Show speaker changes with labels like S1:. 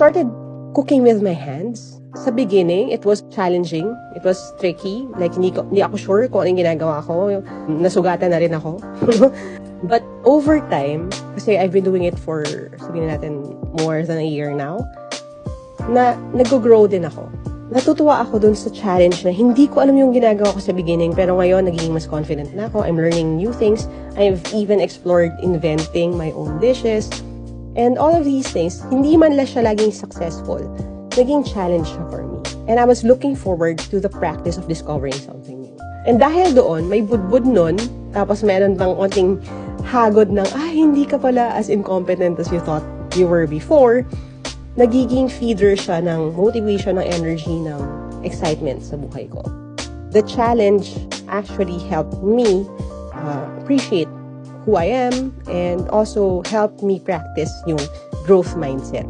S1: started cooking with my hands. Sa beginning, it was challenging. It was tricky. Like, hindi ako sure kung anong ginagawa ko. Nasugatan na rin ako. But over time, kasi I've been doing it for, sabihin natin, more than a year now, nag-grow din ako. Natutuwa ako dun sa challenge na hindi ko alam yung ginagawa ko sa beginning, pero ngayon, nagiging mas confident na ako. I'm learning new things. I've even explored inventing my own dishes. And all of these things, hindi man lang siya laging successful. Naging challenge siya for me. And I was looking forward to the practice of discovering something new. And dahil doon, may budbud nun, tapos meron bang konting hagod ng, hindi ka pala as incompetent as you thought you were before, nagiging feeder siya ng motivation, ng energy, ng excitement sa buhay ko. The challenge actually helped me appreciate who I am and also helped me practice yung growth mindset.